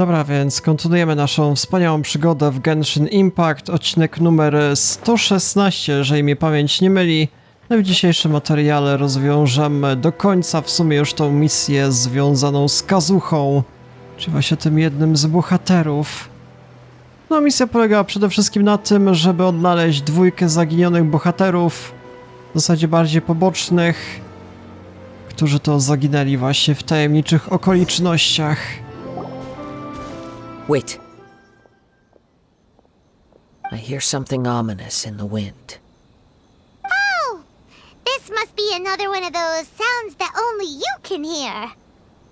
Dobra, więc kontynuujemy naszą wspaniałą przygodę w Genshin Impact, odcinek numer 116, jeżeli mnie pamięć nie myli. No i w dzisiejszym materiale rozwiążemy do końca w sumie już tą misję związaną z Kazuhą, czyli właśnie tym jednym z bohaterów. No, misja polegała przede wszystkim na tym, żeby odnaleźć dwójkę zaginionych bohaterów, w zasadzie bardziej pobocznych, którzy to zaginęli właśnie w tajemniczych okolicznościach. Wait. I hear something ominous in the wind. Oh! This must be another one of those sounds that only you can hear.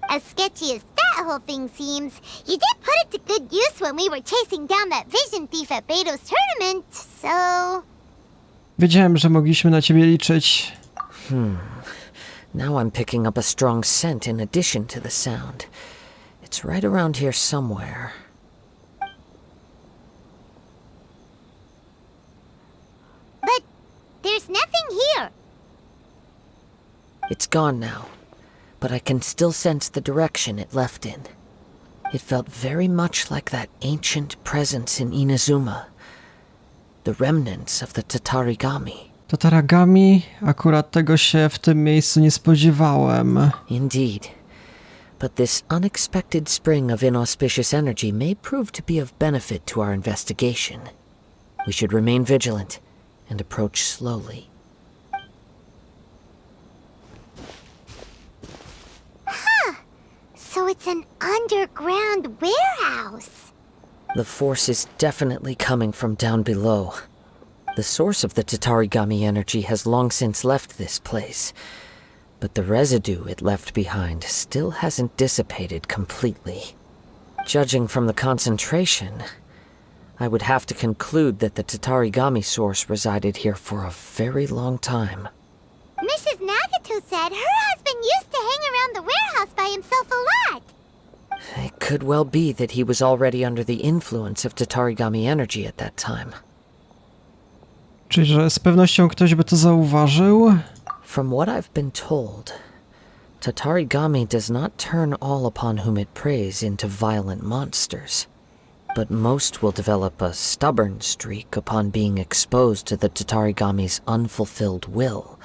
As sketchy as that whole thing seems, you did put it to good use when we were chasing down that vision thief at Beto's tournament, so... Wiedziałem, że mogliśmy na ciebie liczyć. Now I'm picking up a strong scent in addition to the sound. It's right around here somewhere. But there's nothing here. It's gone now, but I can still sense the direction it left in. It felt very much like that ancient presence in Inazuma. The remnants of the Tatarigami. Tatarigami? Akurat tego się w tym miejscu nie spodziewałem. Indeed. But this unexpected spring of inauspicious energy may prove to be of benefit to our investigation. We should remain vigilant and approach slowly. So it's an underground warehouse. The force is definitely coming from down below. The source of the Tatarigami energy has long since left this place, but the residue it left behind still hasn't dissipated completely. Judging from the concentration, I would have to conclude that the Tatarigami source resided here for a very long time. Mrs. Nagato said her husband used to hang around the warehouse by himself a lot. It could well be that he was already under the influence of Tatarigami energy at that time. Czyli, że z pewnością ktoś by to zauważył? From what I've been told, Tatarigami does not turn all upon whom it preys into violent monsters, but most will develop a stubborn streak upon being exposed to the Tatarigami's unfulfilled will.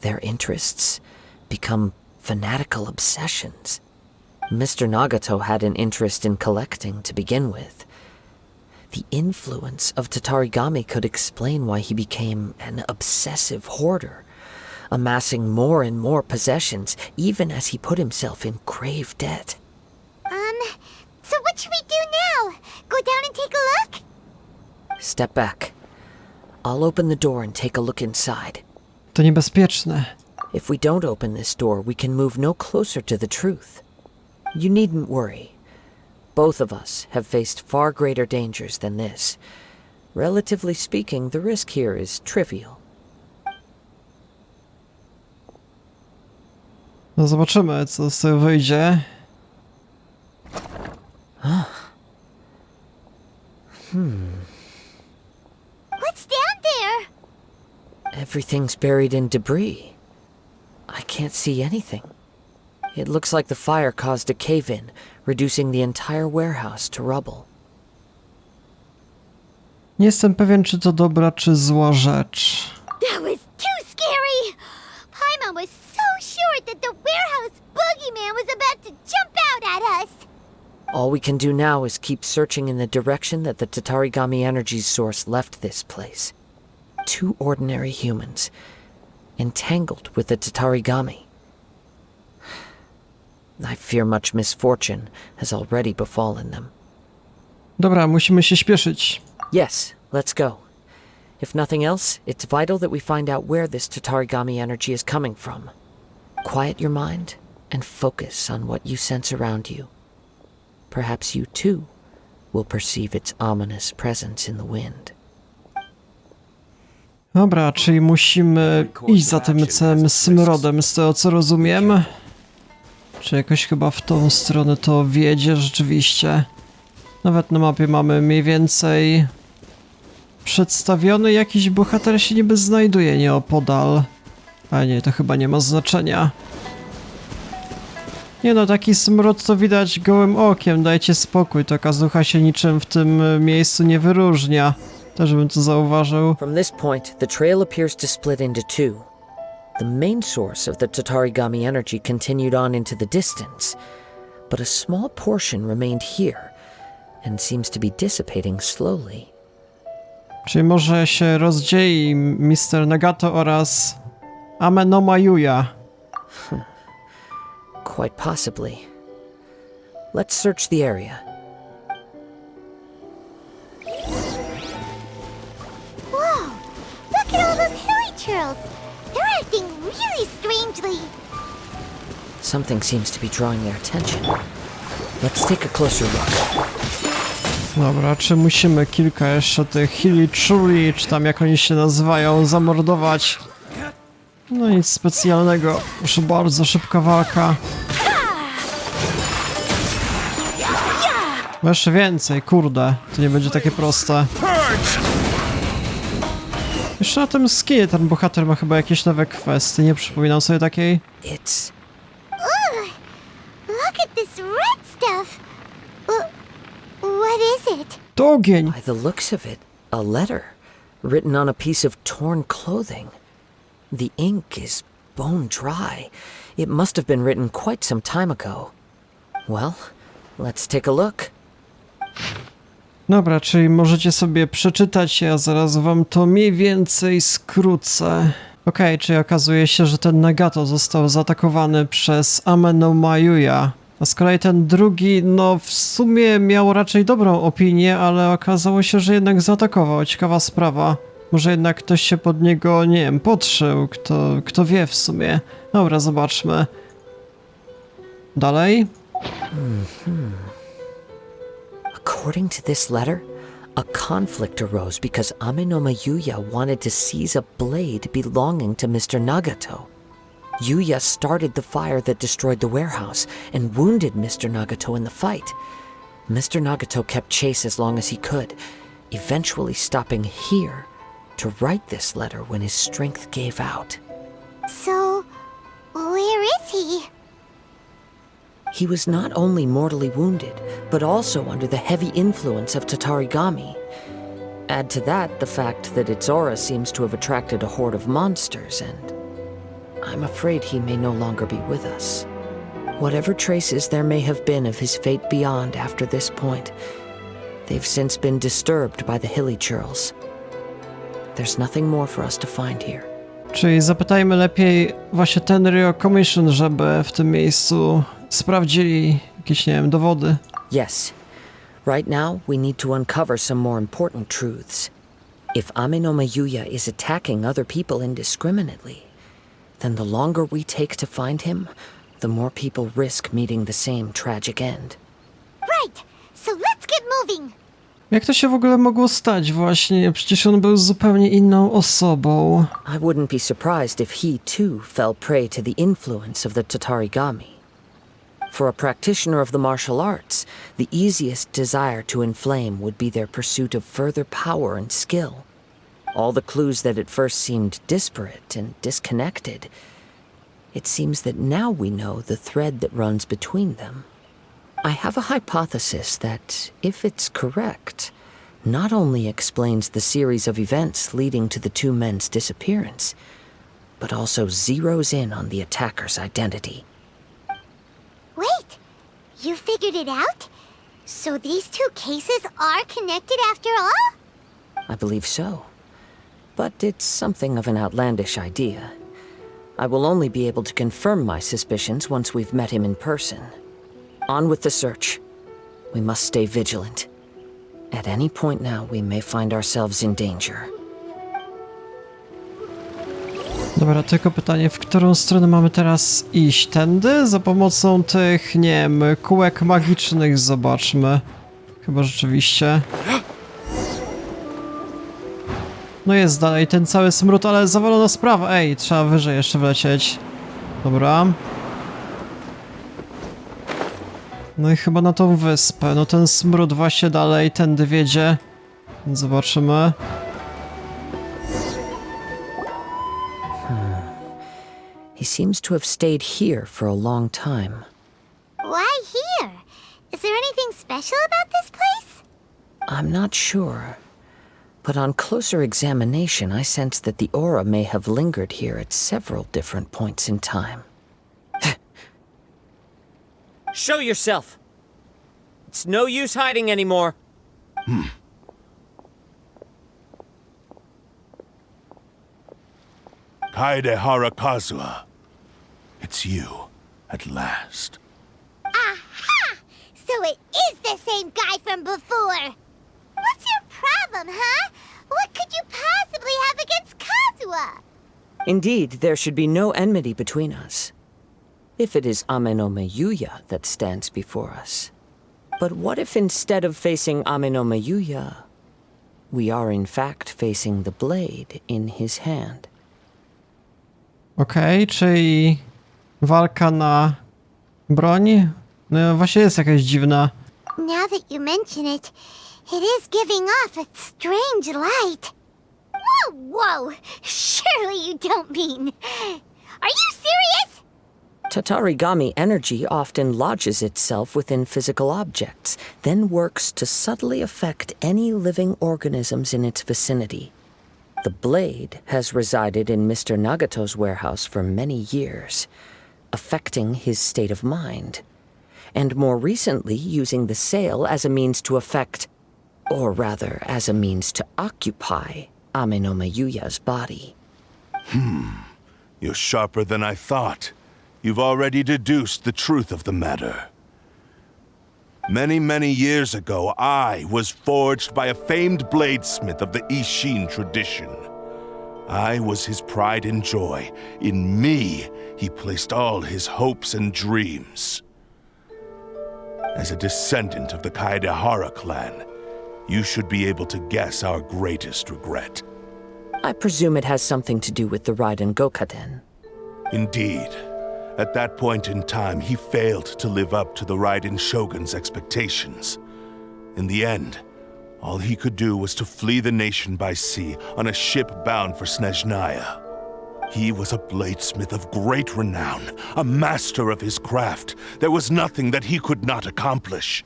Their interests become fanatical obsessions. Mr. Nagato had an interest in collecting to begin with. The influence of Tatarigami could explain why he became an obsessive hoarder, amassing more and more possessions, even as he put himself in grave debt. So what should we do now? Go down and take a look? Step back. I'll open the door and take a look inside. To niebezpieczne. If we don't open this door, we can move no closer to the truth. You needn't worry. Both of us have faced far greater dangers than this. Relatively speaking, the risk here is trivial. No zobaczymy, co z tego wyjdzie. What's down there? Everything's buried in debris. I can't see anything. It looks like the fire caused a cave-in, reducing the entire warehouse to rubble. Nie jestem pewien, czy to dobra, czy zła rzecz. That was too scary! Paimon was so sure that the warehouse boogeyman was about to jump out at us! All we can do now is keep searching in the direction that the Tatarigami energy's source left this place. Two ordinary humans, entangled with the Tatarigami. I fear much misfortune has already befallen them. Dobra, musimy się śpieszyć. Yes, let's go. If nothing else, it's vital that we find out where this Tatarigami energy is coming from. Quiet your mind and focus on what you sense around you. Perhaps you too will perceive its ominous presence in the wind. Dobra, czyli musimy iść za tym całym smrodem, z tego co rozumiem. Czy jakoś chyba w tą stronę to wiedzie rzeczywiście. Nawet na mapie mamy mniej więcej przedstawiony, jakiś bohater się niby znajduje nieopodal. Ale nie, to chyba nie ma znaczenia. Nie no, taki smród to widać gołym okiem, dajcie spokój, to Kazuha się niczym w tym miejscu nie wyróżnia. Też bym to zauważył. From this point, the trail appears to split into two. The main source of the Tatarigami energy continued on into the distance, but a small portion remained here and seems to be dissipating slowly. Czyli może się rozdzieli Mr. Nagato oraz Amenoma Yuya. Quite possibly. Let's search the area. Whoa! Look at all those hilly churls! They're acting really strangely. Something seems to be drawing their attention. Let's take a closer look. Dobra, czy musimy kilka jeszcze tych Hilichuri, czy tam jak oni się nazywają, zamordować? No nic specjalnego, proszę bardzo, szybka walka. No jeszcze więcej, kurde, to nie będzie takie proste. Jeszcze na tym skinie ten bohater ma chyba jakieś nowe kwestie, nie przypominam sobie takiej. It's Ugh! Look at this red stuff! What is it? To ogień! by the looks of it, a letter written on a piece of torn clothing. The ink is bone dry. It must have been written quite some time ago. Well, let's take a look. Dobra, czyli możecie sobie przeczytać, ja zaraz wam to mniej więcej skrócę. Okej, czyli okazuje się, że ten Nagato został zaatakowany przez Amenoma Yuya. A z kolei ten drugi, no w sumie miał raczej dobrą opinię, ale okazało się, że jednak zaatakował. Ciekawa sprawa. Może jednak ktoś się pod niego, nie wiem, podszył. Kto wie w sumie. Dobra, zobaczmy. Dalej? According to this letter, a conflict arose because Amenoma Yuya wanted to seize a blade belonging to Mr. Nagato. Yuya started the fire that destroyed the warehouse and wounded Mr. Nagato in the fight. Mr. Nagato kept chase as long as he could, eventually stopping here to write this letter when his strength gave out. So, where is he? He was not only mortally wounded, but also under the heavy influence of Tatarigami. Add to that the fact that its aura seems to have attracted a horde of monsters, and I'm afraid he may no longer be with us. Whatever traces there may have been of his fate beyond after this point, they've since been disturbed by the hilly churls. There's nothing more for us to find here. Czyli zapytajmy lepiej właśnie ten Rio Commission, żeby w tym miejscu sprawdzili jakieś, nie wiem, dowody. Yes. Right now, we need to uncover some more important truths. If Amenoma Yuya is attacking other people indiscriminately, then the longer we take to find him, the more people risk meeting the same tragic end. Right, so let's get moving! Jak to się w ogóle mogło stać właśnie? Przecież on był zupełnie inną osobą. I wouldn't be surprised if he too fell prey to the influence of the Tatarigami. For a practitioner of the martial arts, the easiest desire to inflame would be their pursuit of further power and skill. All the clues that at first seemed disparate and disconnected, it seems that now we know the thread that runs between them. I have a hypothesis that, if it's correct, not only explains the series of events leading to the two men's disappearance, but also zeroes in on the attacker's identity. Wait, you figured it out? So these two cases are connected after all? I believe so. But it's something of an outlandish idea. I will only be able to confirm my suspicions once we've met him in person. On with the search. We must stay vigilant. At any point now, we may find ourselves in danger. Dobra, tylko pytanie, w którą stronę mamy teraz iść? Tędy? Za pomocą tych, nie wiem, kółek magicznych, zobaczmy. Chyba rzeczywiście. No jest dalej ten cały smród, ale zawalona sprawa. Ej, trzeba wyżej jeszcze wlecieć. Dobra. No i chyba na tą wyspę. No ten smród właśnie dalej tędy wiedzie. Więc zobaczymy. He seems to have stayed here for a long time. special about this place? I'm not sure. But on closer examination, I sense that the aura may have lingered here at several different points in time. Show yourself! It's no use hiding anymore. Kaedehara Kazuha. It's you, at last. Aha! So it is the same guy from before! What's your problem, huh? What could you possibly have against Kazuha? Indeed, there should be no enmity between us. If it is Ame no Miyuya that stands before us. But what if instead of facing Ame no Miyuya, we are in fact facing the blade in his hand? Okej, czyli walka na broń? No właśnie jest jakaś dziwna. Now that you mention it, it is giving off a strange light. Whoa! Surely you don't mean... Are you serious? Tatarigami energy often lodges itself within physical objects, then works to subtly affect any living organisms in its vicinity. The blade has resided in Mr. Nagato's warehouse for many years, affecting his state of mind, and more recently using the sale as a means to affect, or rather as a means to occupy, Ame no Miyuya's body. You're sharper than I thought. You've already deduced the truth of the matter. Many, many years ago, I was forged by a famed bladesmith of the Ishin tradition. I was his pride and joy. In me, he placed all his hopes and dreams. As a descendant of the Kaedehara clan, you should be able to guess our greatest regret. I presume it has something to do with the Raiden Gokaden. Indeed. At that point in time, he failed to live up to the Raiden Shogun's expectations. In the end, all he could do was to flee the nation by sea on a ship bound for Snezhnaya. He was a bladesmith of great renown, a master of his craft. There was nothing that he could not accomplish.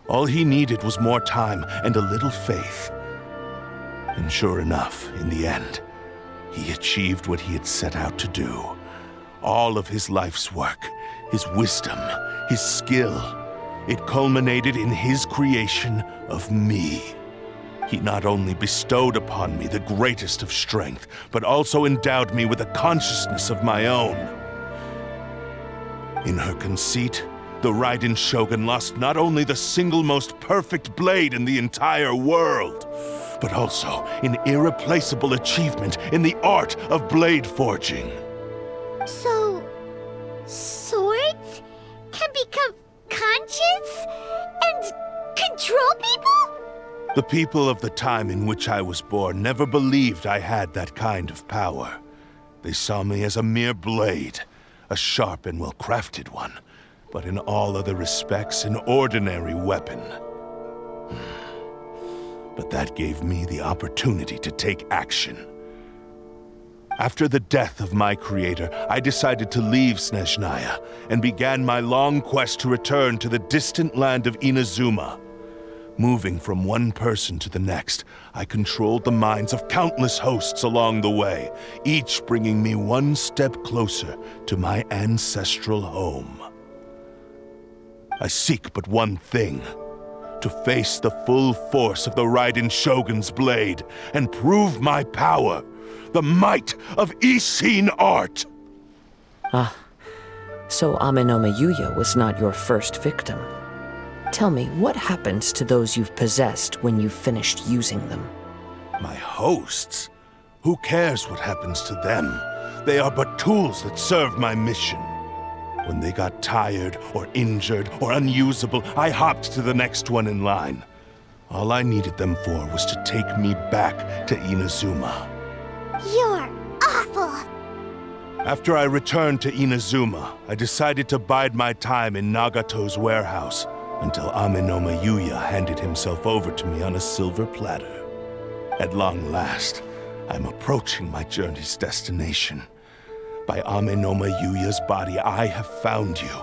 All he needed was more time and a little faith. And sure enough, in the end, he achieved what he had set out to do. All of his life's work, his wisdom, his skill, it culminated in his creation of me. He not only bestowed upon me the greatest of strength, but also endowed me with a consciousness of my own. In her conceit, the Raiden Shogun lost not only the single most perfect blade in the entire world, but also an irreplaceable achievement in the art of blade forging. So... swords can become conscious and control people? The people of the time in which I was born never believed I had that kind of power. They saw me as a mere blade, a sharp and well-crafted one, but in all other respects an ordinary weapon. But that gave me the opportunity to take action. After the death of my creator, I decided to leave Snezhnaya and began my long quest to return to the distant land of Inazuma. Moving from one person to the next, I controlled the minds of countless hosts along the way, each bringing me one step closer to my ancestral home. I seek but one thing: to face the full force of the Raiden Shogun's blade and prove my power. The might of Ishin art! So Ame no Miyuya was not your first victim. Tell me, what happens to those you've possessed when you've finished using them? My hosts? Who cares what happens to them? They are but tools that serve my mission. When they got tired, or injured, or unusable, I hopped to the next one in line. All I needed them for was to take me back to Inazuma. You're awful! After I returned to Inazuma, I decided to bide my time in Nagato's warehouse until Ame no Miyuya handed himself over to me on a silver platter. At long last, I'm approaching my journey's destination. By Amenoma Yuya's body I have found you,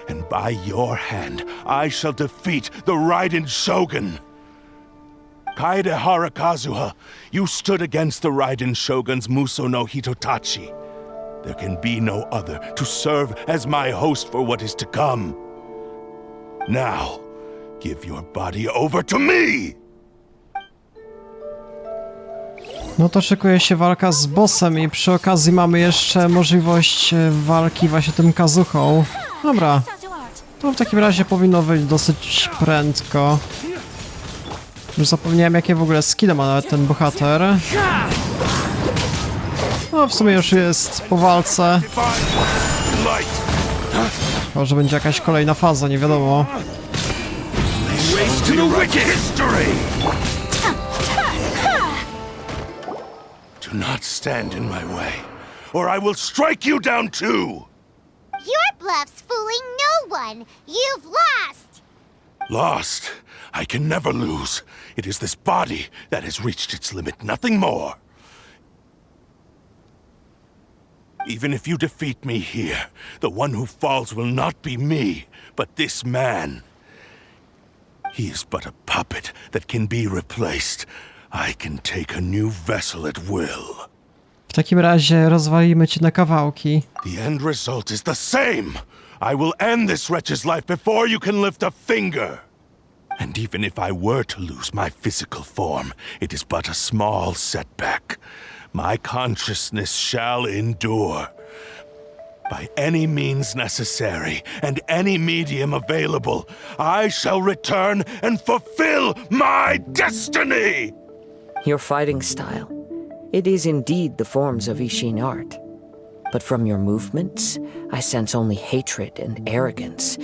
and by your hand I shall defeat the Raiden Shogun. Kaedehara Kazuha, you stood against the Raiden Shogun's Muso no Hitotachi. There can be no other to serve as my host for what is to come. Now, give your body over to me! No to szykuje się walka z bossem i przy okazji mamy jeszcze możliwość walki właśnie tym Kazuhą. Dobra, to w takim razie powinno wyjść dosyć prędko. Już zapomniałem, jakie w ogóle skille ma nawet ten bohater. No w sumie już jest po walce. Może będzie jakaś kolejna faza, nie wiadomo. Do not stand in my way, or I will strike you down too! Your bluff's fooling no one. You've lost. Lost? I can never lose. It is this body that has reached its limit, nothing more. Even if you defeat me here, the one who falls will not be me, but this man. He is but a puppet that can be replaced. I can take a new vessel at will. W takim razie rozwalimy cię na kawałki. The end result is the same! I will end this wretch's life before you can lift a finger! And even if I were to lose my physical form, it is but a small setback. My consciousness shall endure. By any means necessary, and any medium available, I shall return and fulfill my destiny! Your fighting style. It is indeed the forms of Ishin art. But from your movements, I sense only hatred and arrogance,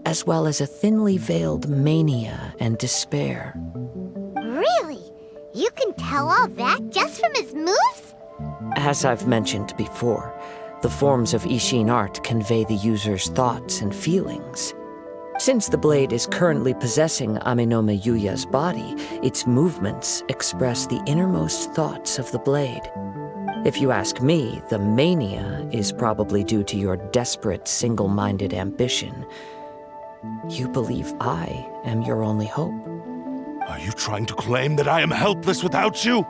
as well as a thinly veiled mania and despair. Really? You can tell all that just from his moves? As I've mentioned before, the forms of Ishin art convey the user's thoughts and feelings. Since the blade is currently possessing Amenoma Yuya's body, its movements express the innermost thoughts of the blade. If you ask me, the mania is probably due to your desperate, single-minded ambition. You believe I am your only hope. Are you trying to claim that I am helpless without you?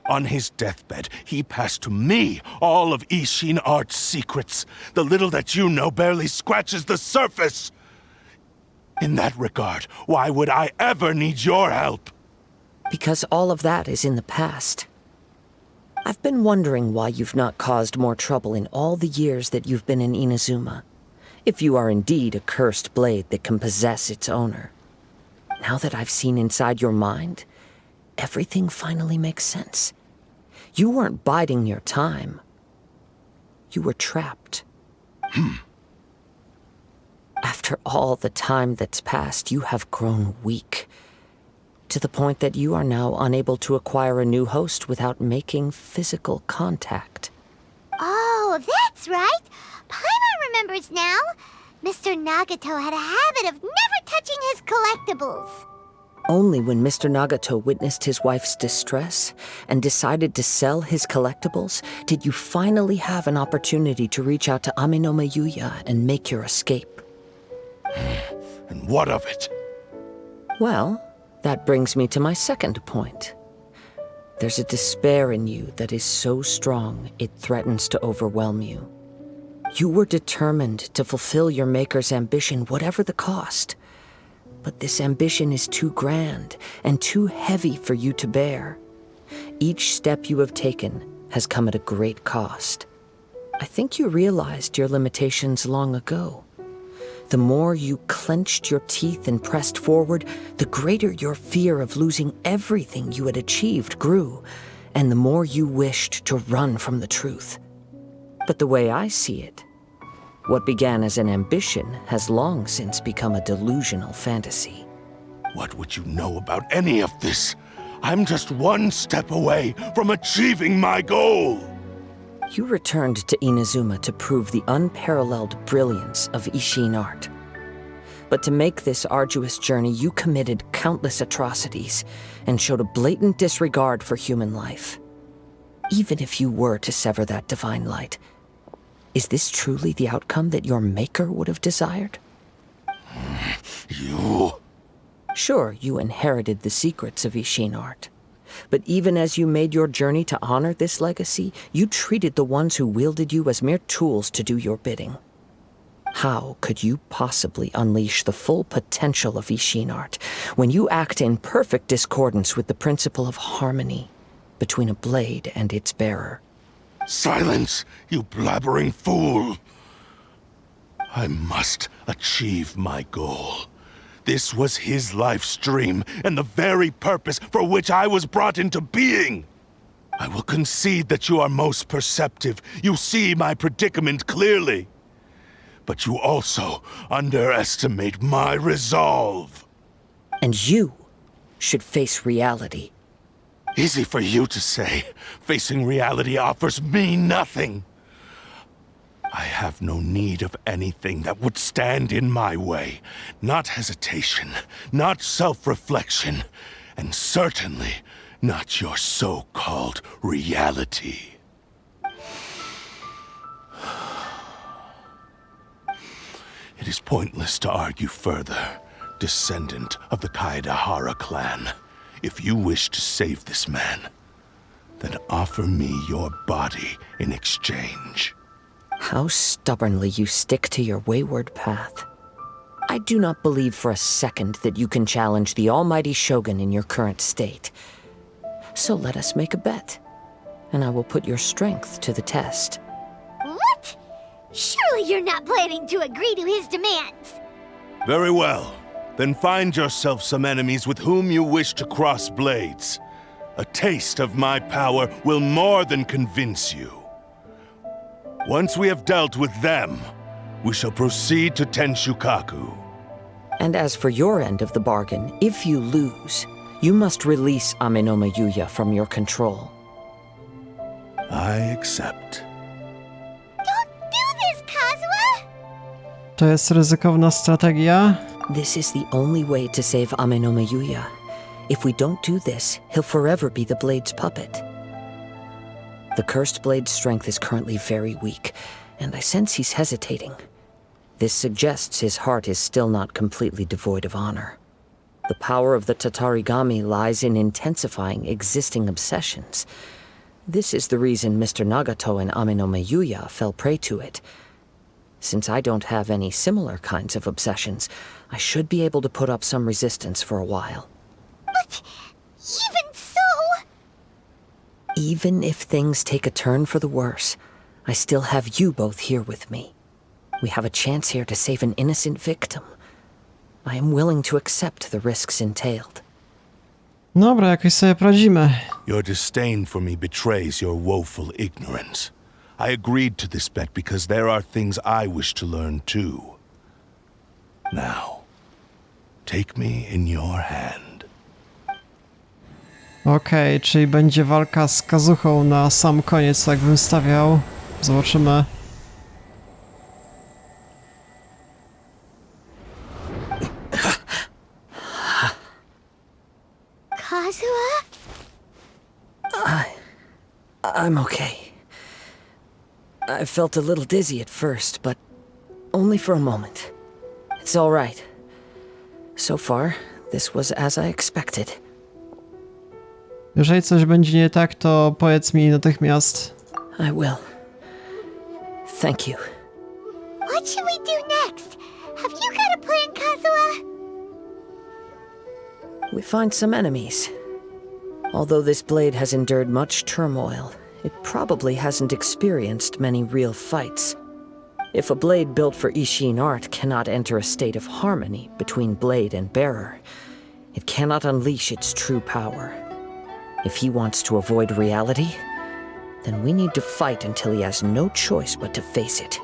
On his deathbed, he passed to me all of Ishin art's secrets. The little that you know barely scratches the surface. In that regard, why would I ever need your help? Because all of that is in the past. I've been wondering why you've not caused more trouble in all the years that you've been in Inazuma. If you are indeed a cursed blade that can possess its owner. Now that I've seen inside your mind, everything finally makes sense. You weren't biding your time. You were trapped. After all the time that's passed, you have grown weak. To the point that you are now unable to acquire a new host without making physical contact. Oh, that's right. Paimon remembers now. Mr. Nagato had a habit of never touching his collectibles. Only when Mr. Nagato witnessed his wife's distress and decided to sell his collectibles did you finally have an opportunity to reach out to Amenoma Yuya and make your escape. And what of it? Well, that brings me to my second point. There's a despair in you that is so strong it threatens to overwhelm you. You were determined to fulfill your maker's ambition, whatever the cost. But this ambition is too grand and too heavy for you to bear. Each step you have taken has come at a great cost. I think you realized your limitations long ago. The more you clenched your teeth and pressed forward, the greater your fear of losing everything you had achieved grew, and the more you wished to run from the truth. But the way I see it, what began as an ambition has long since become a delusional fantasy. What would you know about any of this? I'm just one step away from achieving my goal! You returned to Inazuma to prove the unparalleled brilliance of Ishin art. But to make this arduous journey, you committed countless atrocities and showed a blatant disregard for human life. Even if you were to sever that divine light, is this truly the outcome that your maker would have desired? You... Sure, you inherited the secrets of Ishin art. But even as you made your journey to honor this legacy, you treated the ones who wielded you as mere tools to do your bidding. How could you possibly unleash the full potential of Ishin art when you act in perfect discordance with the principle of harmony between a blade and its bearer? Silence, you blabbering fool! I must achieve my goal. This was his life's dream, and the very purpose for which I was brought into being. I will concede that you are most perceptive. You see my predicament clearly. But you also underestimate my resolve. And you should face reality. Easy for you to say. Facing reality offers me nothing. I have no need of anything that would stand in my way. Not hesitation, not self-reflection, and certainly not your so-called reality. It is pointless to argue further, descendant of the Kaedahara clan. If you wish to save this man, then offer me your body in exchange. How stubbornly you stick to your wayward path. I do not believe for a second that you can challenge the almighty Shogun in your current state. So let us make a bet, and I will put your strength to the test. What? Surely you're not planning to agree to his demands. Very well. Then find yourself some enemies with whom you wish to cross blades. A taste of my power will more than convince you. Once we have dealt with them, we shall proceed to Tenshukaku. And as for your end of the bargain, if you lose, you must release Amenoma Yuya from your control. I accept. Don't do this, Kazuha! To jest ryzykowna strategia. This is the only way to save Amenoma Yuya. If we don't do this, he'll forever be the Blade's puppet. The Cursed Blade's strength is currently very weak, and I sense he's hesitating. This suggests his heart is still not completely devoid of honor. The power of the Tatarigami lies in intensifying existing obsessions. This is the reason Mr. Nagato and Amenoma Yuya fell prey to it. Since I don't have any similar kinds of obsessions, I should be able to put up some resistance for a while. But even so... Even if things take a turn for the worse, I still have you both here with me. We have a chance here to save an innocent victim. I am willing to accept the risks entailed. Dobra, jakoś sobie poradzimy. Your disdain for me betrays your woeful ignorance. I agreed to this bet because there are things I wish to learn too. Now, take me in your hand. Okej, czyli będzie walka z Kazuhą na sam koniec, tak bym stawiał. Zobaczymy. Kazuha? I'm okay. I felt a little dizzy at first, but only for a moment. It's all right. So far, this was as I expected. Jeżeli coś będzie nie tak, to powiedz mi natychmiast. I will. Thank you. What should we do next? Have you got a plan, Kazuha? We find some enemies. Although this blade has endured much turmoil, it probably hasn't experienced many real fights. If a blade built for Ishin art cannot enter a state of harmony between blade and bearer, it cannot unleash its true power. If he wants to avoid reality, then we need to fight until he has no choice but to face it.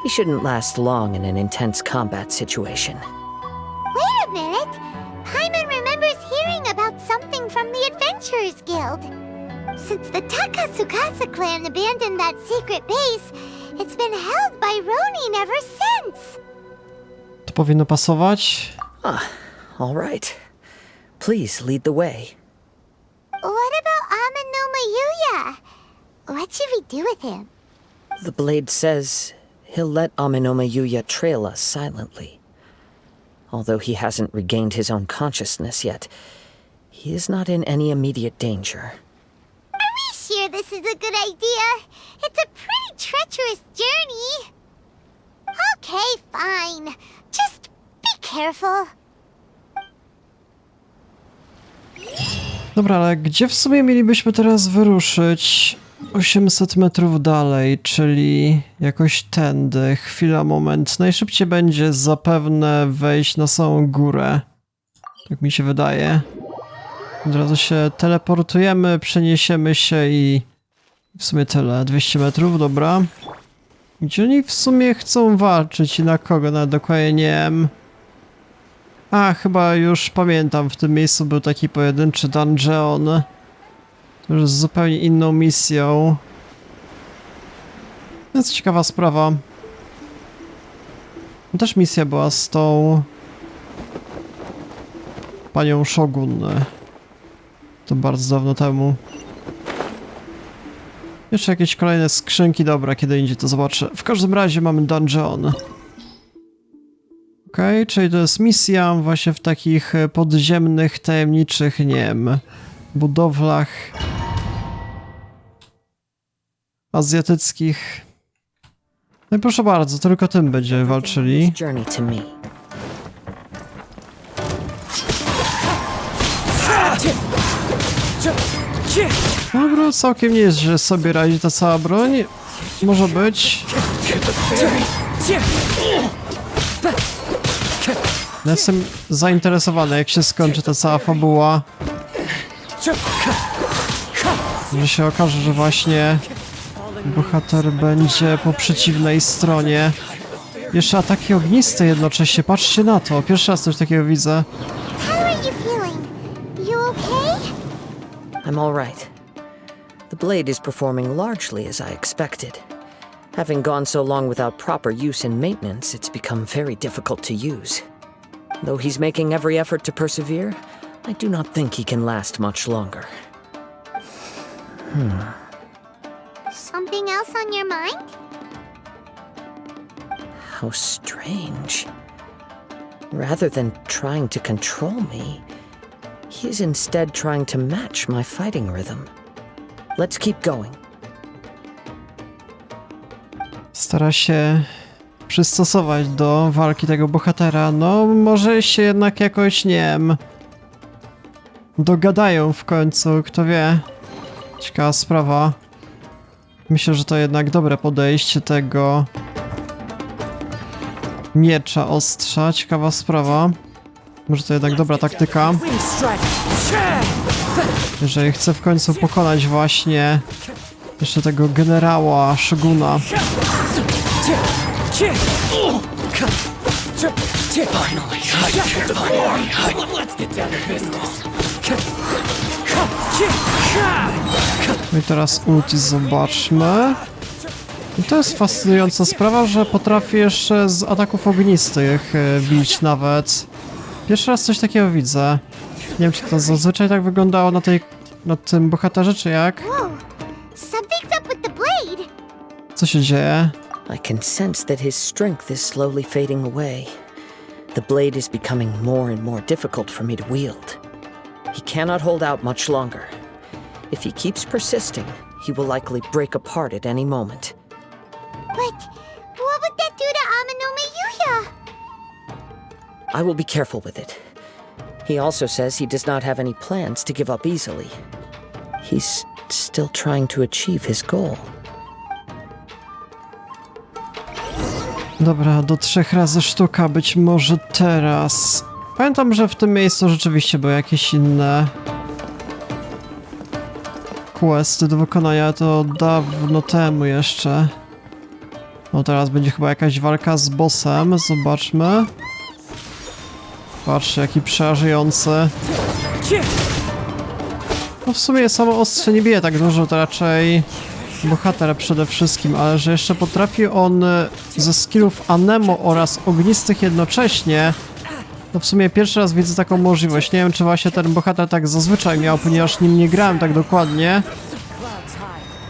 He shouldn't last long in an intense combat situation. Wait a minute! Paimon remembers hearing about something from the Adventurers Guild. Since the Takasukasa clan abandoned that secret base, it's been held by Ronin ever since. To powinno pasować. All right. Please lead the way. What about Amenoma Yuya? What should we do with him? The blade says he'll let Aminoma Yuya trail us silently. Although he hasn't regained his own consciousness yet, he is not in any immediate danger. Are we sure this is a good idea? It's a pretty treacherous journey. Okay, fine. Just be careful. Dobra, ale gdzie w sumie mielibyśmy teraz wyruszyć? 800 metrów dalej, czyli jakoś tędy. Chwila, moment. Najszybciej będzie zapewne wejść na samą górę. Tak mi się wydaje. Od razu się teleportujemy, przeniesiemy się i w sumie tyle. 200 metrów, dobra. Gdzie oni w sumie chcą walczyć i na kogo? Nawet dokładnie nie wiem. A, chyba już pamiętam, w tym miejscu był taki pojedynczy dungeon. To już z zupełnie inną misją. Więc ciekawa sprawa. Też misja była z tą panią Shogun. To bardzo dawno temu. Jeszcze jakieś kolejne skrzynki, dobra, kiedy indziej to zobaczę. W każdym razie mamy dungeon. Okej, czyli to jest misja właśnie w takich podziemnych, tajemniczych, nie wiem, budowlach azjatyckich. No i proszę bardzo, tylko tym będziemy walczyli. Journey to me. Dobra, całkiem nie jest, że sobie radzi ta cała broń. Może być. No jestem zainteresowany, jak się skończy ta cała fabuła. Że się okaże, że właśnie bohater będzie po przeciwnej stronie. Jeszcze ataki ogniste jednocześnie, patrzcie na to. Pierwszy raz coś takiego widzę. How are you feeling? You okay? I'm all right. The blade is performing largely as I expected. Having gone so long without proper use and maintenance, it's become very difficult to use. Though he's making every effort to persevere, I do not think he can last much longer. Something else on your mind? How strange. Rather than trying to control me, he is instead trying to match my fighting rhythm. Let's keep going. Stara się przystosować do walki tego bohatera. No, może się jednak jakoś, nie wiem, dogadają w końcu, kto wie. Ciekawa sprawa. Myślę, że to jednak dobre podejście tego miecza, ostrza. Ciekawa sprawa. Może to jednak dobra taktyka. Jeżeli chcę w końcu pokonać właśnie jeszcze tego generała, Shoguna. No i teraz ulti zobaczmy. I to jest fascynująca sprawa, że potrafi jeszcze z ataków ognistych bić nawet. Pierwszy raz coś takiego widzę. Nie wiem, czy to zazwyczaj tak wyglądało na tym bohaterze, czy jak? Whoa! Something's up with the blade! Co się dzieje? I can sense that his strength is slowly fading away. The blade is becoming more and more difficult for me to wield. He cannot hold out much longer. If he keeps persisting, he will likely break apart at any moment. But what would that do to Aminoma Yuya? I will be careful with it. He also says he does not have any plans to give up easily. He's still trying to achieve his goal. Dobra, do 3 razy sztuka, być może teraz. Pamiętam, że w tym miejscu rzeczywiście były jakieś inne questy do wykonania, to dawno temu jeszcze. No teraz będzie chyba jakaś walka z bossem, zobaczmy. Patrzcie, jaki przerażający. No w sumie samo ostrze nie bije tak dużo, to raczej bohater przede wszystkim, ale że jeszcze potrafi on ze skillów Anemo oraz ognistych jednocześnie, no w sumie pierwszy raz widzę taką możliwość. Nie wiem, czy właśnie ten bohater tak zazwyczaj miał, ponieważ nim nie grałem tak dokładnie.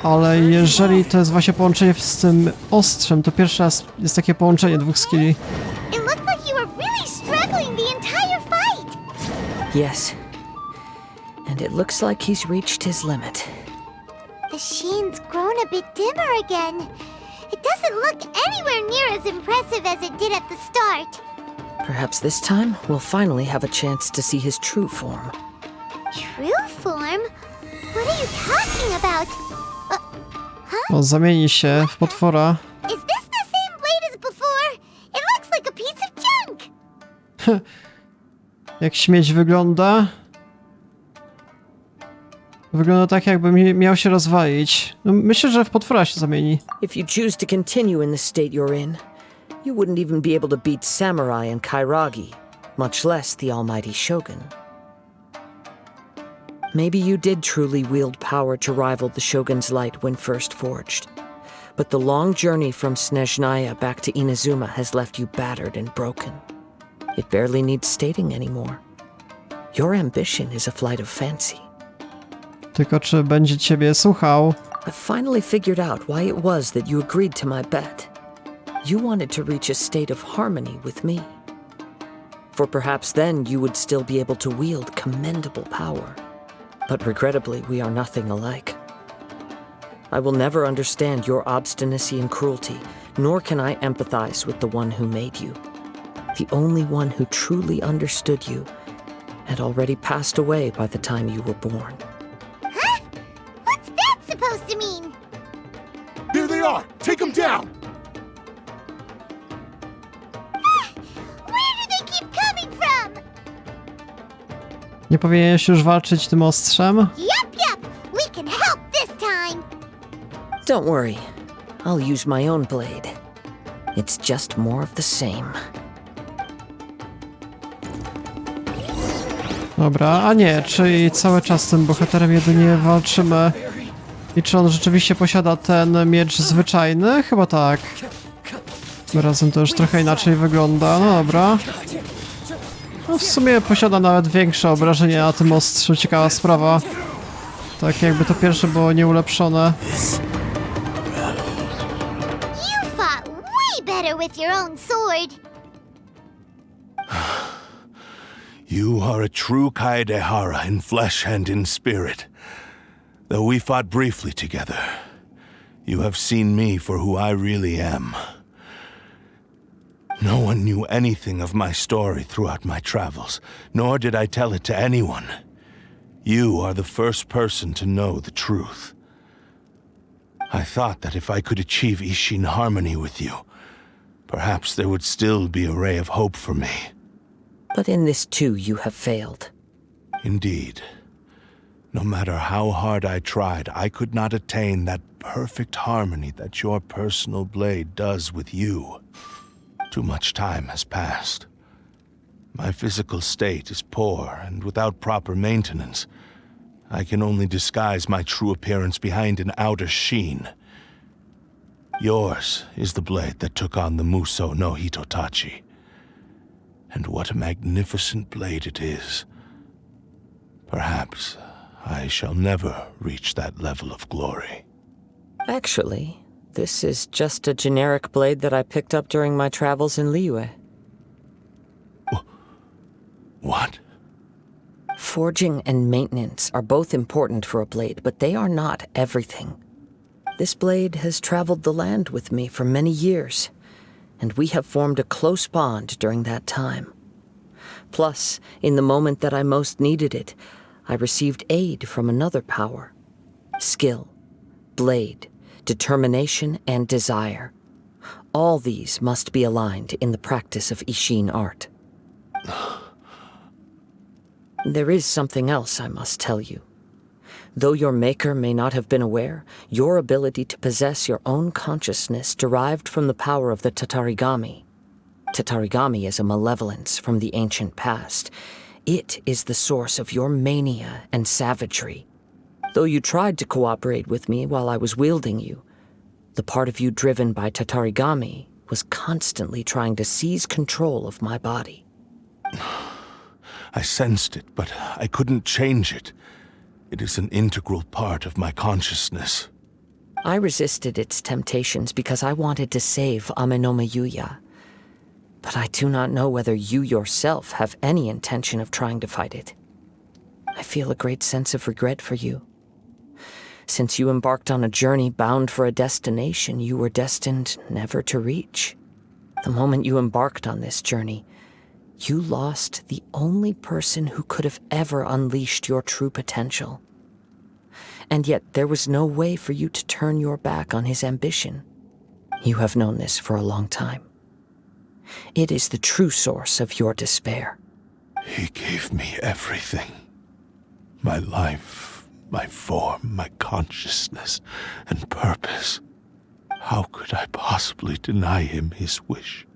ale jeżeli to jest właśnie połączenie z tym ostrzem, to pierwszy raz jest takie połączenie dwóch skilli. It looked like you were really struggling the entire fight. Yes. And it looks like he's reached his limit. The sheen's grown a bit dimmer again. It doesn't look anywhere near as impressive as it did at the start. Perhaps this time we'll finally have a chance to see his true form. True form? What are you talking about? No, zamieni się w potwora. Is this the same blade as before? It looks like a piece of junk. Jak śmieć wygląda? Wygląda tak, jakby miał się rozwalić. No, myślę, że w potwora się zamieni. If you choose to continue in the state you're in, you wouldn't even be able to beat Samurai and Kairagi, much less the almighty Shogun. Maybe you did truly wield power to rival the Shogun's light when first forged. But the long journey from Snezhnaya back to Inazuma has left you battered and broken. It barely needs stating anymore. Your ambition is a flight of fancy. Tylko czy będzie ciebie słuchał? I finally figured out why it was that you agreed to my bet. You wanted to reach a state of harmony with me. For perhaps then you would still be able to wield commendable power. But regrettably, we are nothing alike. I will never understand your obstinacy and cruelty, nor can I empathize with the one who made you. The only one who truly understood you had already passed away by the time you were born. Huh? What's that supposed to mean? There they are! Take them down! Where do they keep coming from? Nie powinieneś już walczyć tym ostrzem? Yup, we can help this time. Don't worry, I'll use my own blade. It's just more of the same. Dobra, a nie, czyli cały czas z tym bohaterem jedynie walczymy. I czy on rzeczywiście posiada ten miecz zwyczajny? Chyba tak. Tym razem to już trochę inaczej wygląda, no dobra. No w sumie posiada nawet większe obrażenie na tym ostrzu, ciekawa sprawa. Tak jakby to pierwsze było nieulepszone. You fought way better with your own sword. You are a true Kaedehara in flesh and in spirit. Though we fought briefly together, you have seen me for who I really am. No one knew anything of my story throughout my travels, nor did I tell it to anyone. You are the first person to know the truth. I thought that if I could achieve Ishin harmony with you, perhaps there would still be a ray of hope for me. But in this too, you have failed. Indeed. No matter how hard I tried, I could not attain that perfect harmony that your personal blade does with you. Too much time has passed. My physical state is poor, and without proper maintenance, I can only disguise my true appearance behind an outer sheen. Yours is the blade that took on the Muso no Hitotachi. And what a magnificent blade it is. Perhaps I shall never reach that level of glory. Actually, this is just a generic blade that I picked up during my travels in Liyue. What? Forging and maintenance are both important for a blade, but they are not everything. This blade has traveled the land with me for many years, and we have formed a close bond during that time. Plus, in the moment that I most needed it, I received aid from another power. Skill, blade, determination, and desire. All these must be aligned in the practice of Ishin art. There is something else I must tell you. Though your maker may not have been aware, your ability to possess your own consciousness derived from the power of the Tatarigami. Tatarigami is a malevolence from the ancient past. It is the source of your mania and savagery. Though you tried to cooperate with me while I was wielding you, the part of you driven by Tatarigami was constantly trying to seize control of my body. I sensed it, but I couldn't change it. It is an integral part of my consciousness. I resisted its temptations because I wanted to save Amenoma Yuya. But I do not know whether you yourself have any intention of trying to fight it. I feel a great sense of regret for you. Since you embarked on a journey bound for a destination you were destined never to reach. The moment you embarked on this journey, you lost the only person who could have ever unleashed your true potential. And yet there was no way for you to turn your back on his ambition. You have known this for a long time. It is the true source of your despair. He gave me everything. My life, my form, my consciousness, and purpose. How could I possibly deny him his wish?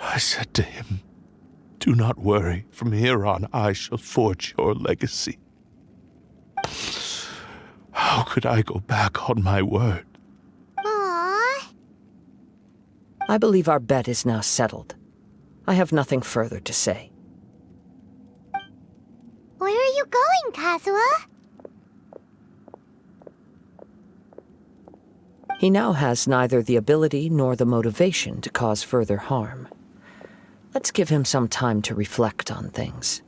I said to him, "Do not worry, from here on I shall forge your legacy." How could I go back on my word? Aww. I believe our bet is now settled. I have nothing further to say. Where are you going, Kazuha? He now has neither the ability nor the motivation to cause further harm. Let's give him some time to reflect on things.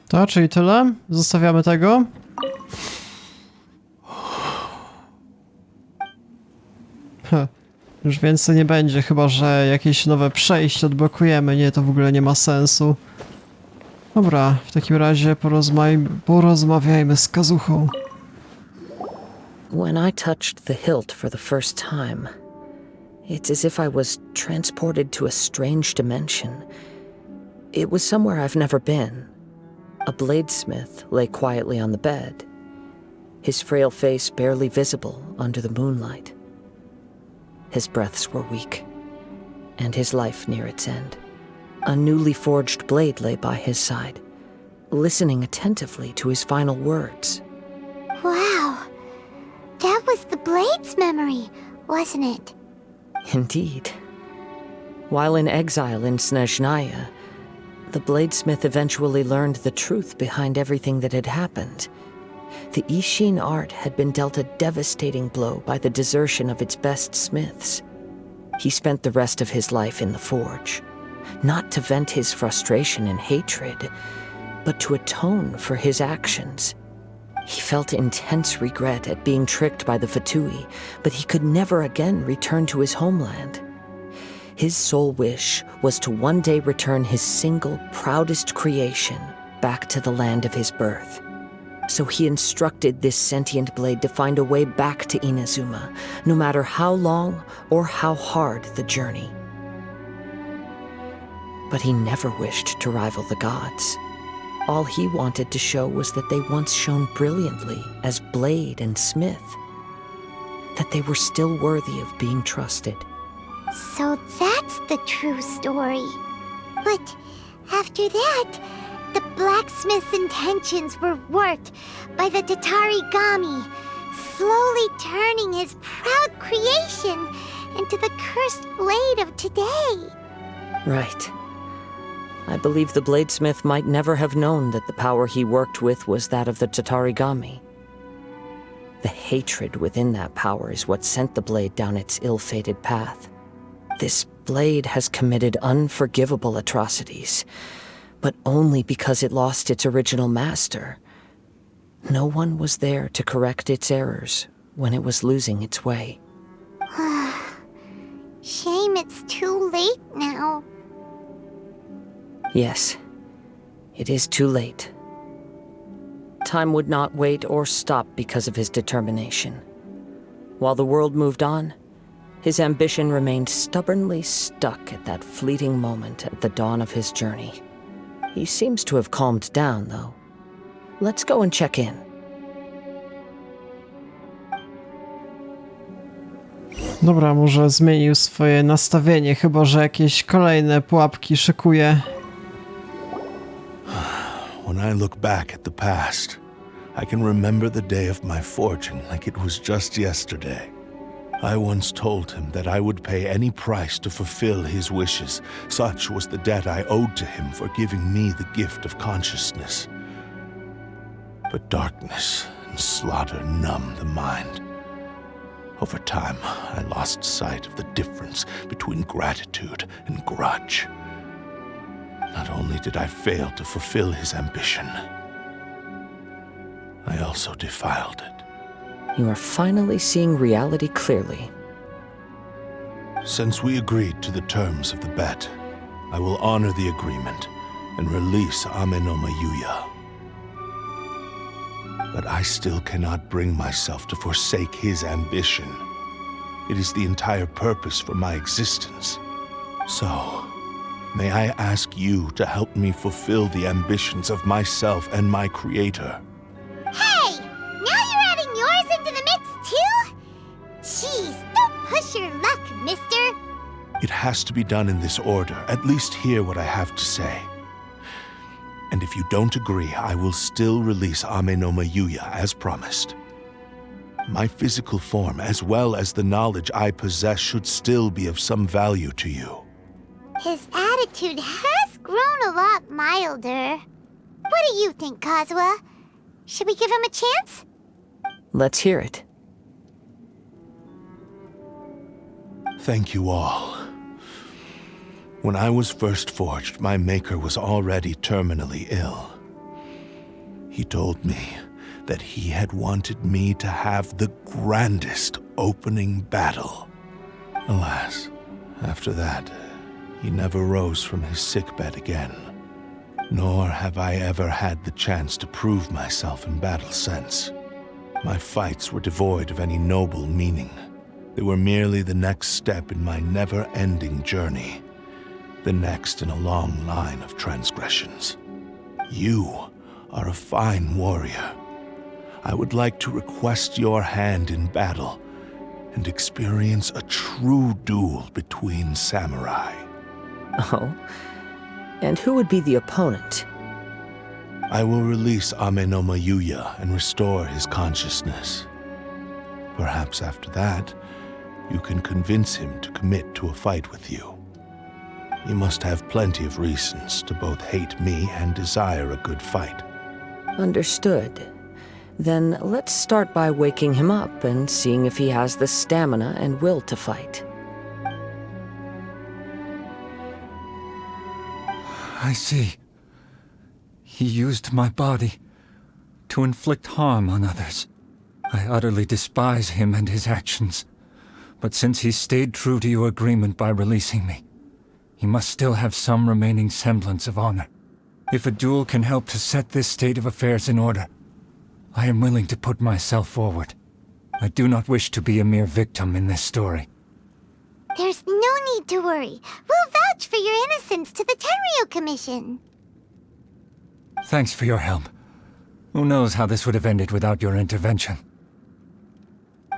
To, czyli tyle? Zostawiamy tego? Już więcej nie będzie, chyba że jakieś nowe przejście odblokujemy. Nie, to w ogóle nie ma sensu. Dobra, w takim razie porozmawiajmy z Kazuhą. When I touched the hilt for the first time, it's as if I was transported to a strange dimension. It was somewhere I've never been. A bladesmith lay quietly on the bed, his frail face barely visible under the moonlight. His breaths were weak, and his life near its end. A newly forged blade lay by his side, listening attentively to his final words. Wow. That was the Blade's memory, wasn't it? Indeed. While in exile in Snezhnaya, the bladesmith eventually learned the truth behind everything that had happened. The Ishin art had been dealt a devastating blow by the desertion of its best smiths. He spent the rest of his life in the forge, not to vent his frustration and hatred, but to atone for his actions. He felt intense regret at being tricked by the Fatui, but he could never again return to his homeland. His sole wish was to one day return his single, proudest creation back to the land of his birth. So he instructed this sentient blade to find a way back to Inazuma, no matter how long or how hard the journey. But he never wished to rival the gods. All he wanted to show was that they once shone brilliantly as blade and smith, that they were still worthy of being trusted. So that's the true story. But after that, the blacksmith's intentions were worked by the Tatarigami, slowly turning his proud creation into the cursed blade of today. Right. I believe the bladesmith might never have known that the power he worked with was that of the Tatarigami. The hatred within that power is what sent the blade down its ill-fated path. This blade has committed unforgivable atrocities, but only because it lost its original master. No one was there to correct its errors when it was losing its way. Shame it's too late now. Yes, it is too late. Time would not wait or stop because of his determination. While the world moved on, his ambition remained stubbornly stuck at that fleeting moment at the dawn of his journey. He seems to have calmed down, though. Let's go and check in. Dobra, może zmienił swoje nastawienie, chyba że jakieś kolejne pułapki szykuje. When I look back at the past, I can remember the day of my forging like it was just yesterday. I once told him that I would pay any price to fulfill his wishes. Such was the debt I owed to him for giving me the gift of consciousness. But darkness and slaughter numb the mind. Over time, I lost sight of the difference between gratitude and grudge. Not only did I fail to fulfill his ambition, I also defiled it. You are finally seeing reality clearly. Since we agreed to the terms of the bet, I will honor the agreement and release Ame no Mayuya. But I still cannot bring myself to forsake his ambition. It is the entire purpose for my existence. So, may I ask you to help me fulfill the ambitions of myself and my creator? Hey! Now you're adding yours into the mix, too? Jeez, don't push your luck, mister. It has to be done in this order. At least hear what I have to say. And if you don't agree, I will still release Ame no Mayuya as promised. My physical form, as well as the knowledge I possess, should still be of some value to you. His attitude has grown a lot milder. What do you think, Kazuha? Should we give him a chance? Let's hear it. Thank you all. When I was first forged, my maker was already terminally ill. He told me that he had wanted me to have the grandest opening battle. Alas, after that, he never rose from his sickbed again. Nor have I ever had the chance to prove myself in battle since. My fights were devoid of any noble meaning. They were merely the next step in my never-ending journey. The next in a long line of transgressions. You are a fine warrior. I would like to request your hand in battle and experience a true duel between samurai. Oh? And who would be the opponent? I will release Ame no Mayuya and restore his consciousness. Perhaps after that, you can convince him to commit to a fight with you. You must have plenty of reasons to both hate me and desire a good fight. Understood. Then let's start by waking him up and seeing if he has the stamina and will to fight. I see. He used my body to inflict harm on others. I utterly despise him and his actions. But since he stayed true to your agreement by releasing me, he must still have some remaining semblance of honor. If a duel can help to set this state of affairs in order, I am willing to put myself forward. I do not wish to be a mere victim in this story. There's no need to worry. We'll vouch for your innocence to the Tenryu Commission. Thanks for your help. Who knows how this would have ended without your intervention?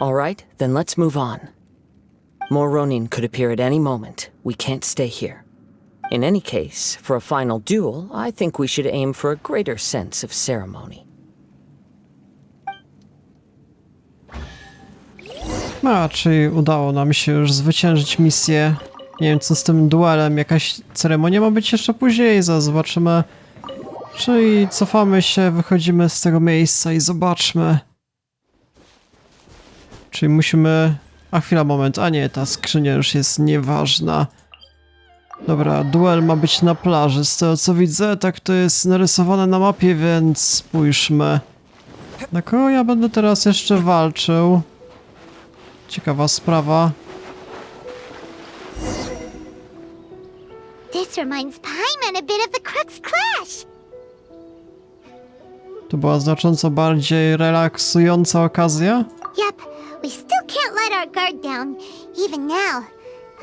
All right, then let's move on. More Ronin could appear at any moment. We can't stay here. In any case, for a final duel, I think we should aim for a greater sense of ceremony. A, czyli udało nam się już zwyciężyć misję. Nie wiem co z tym duelem, jakaś ceremonia ma być jeszcze później, zaraz zobaczymy. Czyli cofamy się, wychodzimy z tego miejsca i zobaczmy. Czyli musimy... A chwila, moment, a nie, ta skrzynia już jest nieważna. Dobra, duel ma być na plaży, z tego co widzę, tak to jest narysowane na mapie, więc spójrzmy. Na kogo ja będę teraz jeszcze walczył? Ciekawa sprawa. This reminds Paimon a bit of the Crux Clash. To była znacząco bardziej relaksująca okazja? Yep, we still can't let our guard down. Even now,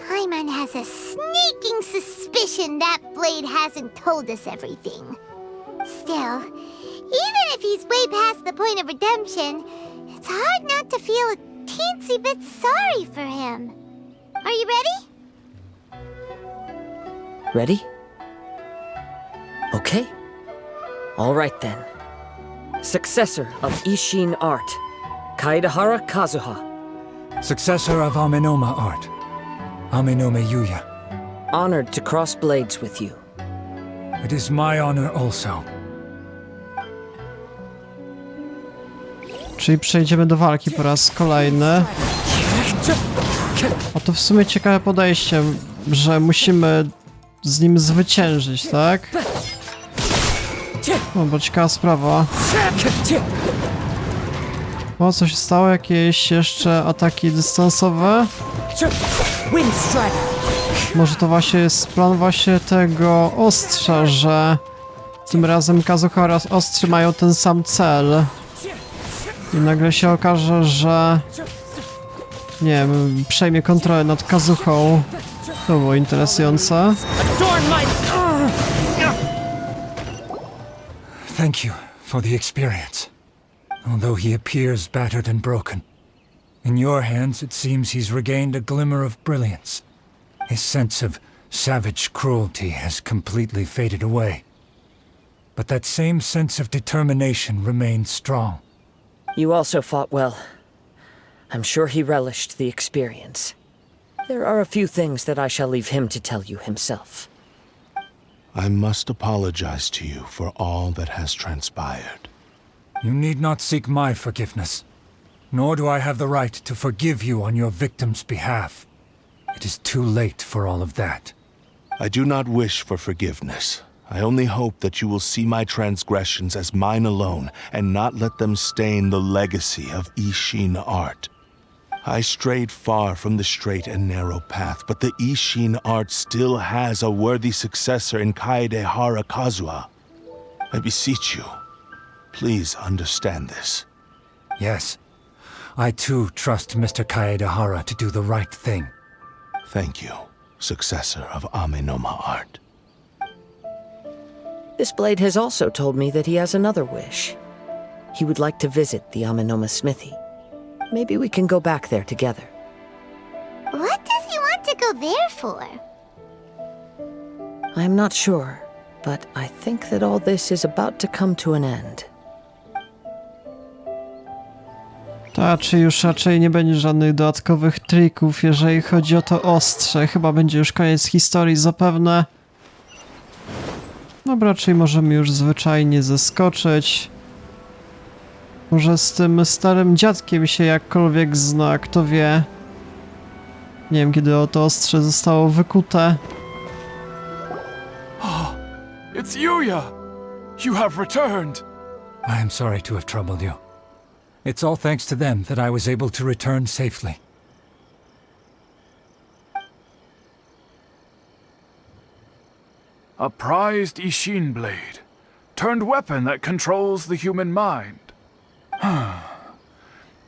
Paimon has a sneaking suspicion that Blade hasn't told us everything. Still, even if he's way past the point of redemption, it's hard not to feel a teensy bit sorry for him. Are you ready? Ready? Okay. All right then. Successor of Ishin art, Kaedahara Kazuha. Successor of Amenoma art, Amenome Yuya. Honored to cross blades with you. It is my honor also. Czyli przejdziemy do walki po raz kolejny. A to w sumie ciekawe podejście, że musimy z nim zwyciężyć, tak? No, bo ciekawa sprawa. O, co się stało? Jakieś jeszcze ataki dystansowe? Może to właśnie jest plan właśnie tego ostrza, że tym razem Kazuha oraz ostrzy mają ten sam cel. I nagle się okaże, że nie wiem, przejmie kontrolę nad Kazuhą. To było interesujące. Thank you for the experience. Although he appears battered and broken, in your hands it seems he's regained a glimmer of brilliance. His sense of savage cruelty has completely faded away. But that same sense of determination remains strong. You also fought well. I'm sure he relished the experience. There are a few things that I shall leave him to tell you himself. I must apologize to you for all that has transpired. You need not seek my forgiveness, nor do I have the right to forgive you on your victim's behalf. It is too late for all of that. I do not wish for forgiveness. I only hope that you will see my transgressions as mine alone and not let them stain the legacy of Ishin art. I strayed far from the straight and narrow path, but the Ishin art still has a worthy successor in Kaedehara Kazuha. I beseech you, please understand this. Yes, I too trust Mr. Kaedehara to do the right thing. Thank you, successor of Amenoma art. This blade has also told me that he has another wish. He would like to visit the Amenoma smithy. Maybe we can go back there together. What does he want to go there for? I'm not sure, but I think that all this is about to come to an end. Ta, czy już raczej nie będzie żadnych dodatkowych trików, jeżeli chodzi o to ostrze. Chyba będzie już koniec historii zapewne. No, raczej możemy już zwyczajnie zeskoczyć. Może z tym starym dziadkiem się jakkolwiek zna, kto wie. Nie wiem, kiedy to ostrze zostało wykute. It's Yuya! You have returned! I am sorry to have troubled you. It's all thanks to them that I was able to return safely. A prized Ishin blade, turned weapon that controls the human mind.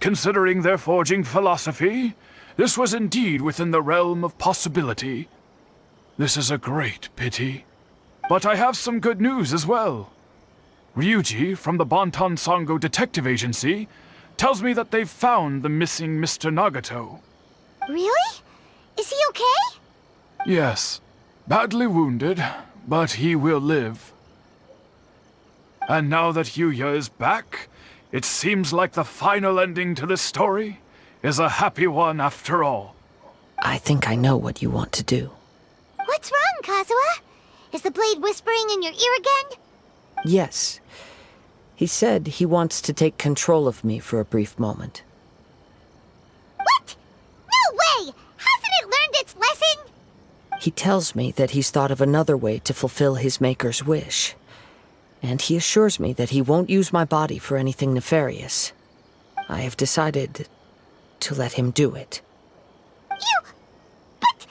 Considering their forging philosophy, this was indeed within the realm of possibility. This is a great pity. But I have some good news as well. Ryuji, from the Bonton Sango Detective Agency, tells me that they've found the missing Mr. Nagato. Really? Is he okay? Yes, badly wounded, but he will live. And now that Yuya is back, it seems like the final ending to this story is a happy one after all. I think I know what you want to do. What's wrong, Kazuha? Is the blade whispering in your ear again? Yes. He said he wants to take control of me for a brief moment. What? No way! Hasn't it learned its lesson? He tells me that he's thought of another way to fulfill his maker's wish. And he assures me that he won't use my body for anything nefarious. I have decided to let him do it. But...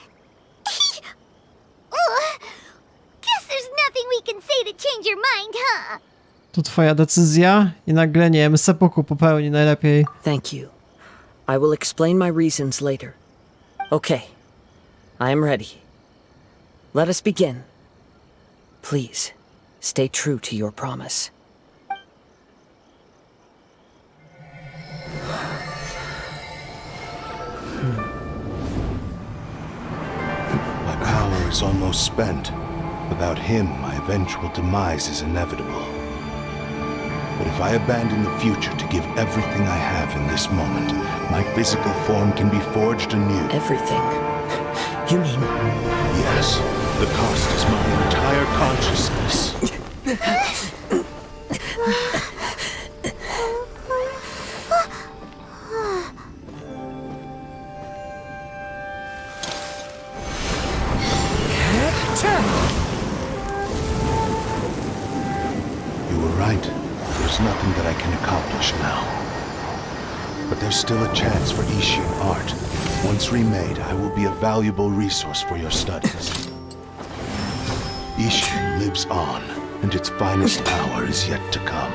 Guess there's nothing we can say to change your mind, huh? To twoja decyzja i nagle, nie wiem, seppuku popełni najlepiej. Thank you. I will explain my reasons later. Okay. I am ready. Let us begin. Please, stay true to your promise. My power is almost spent. Without him, my eventual demise is inevitable. But if I abandon the future to give everything I have in this moment, my physical form can be forged anew. Everything? You mean... Yes, the cost is my entire consciousness. There's nothing that I can accomplish now. But there's still a chance for Ishin art. Once remade, I will be a valuable resource for your studies. Ishin lives on, and its finest hour is yet to come.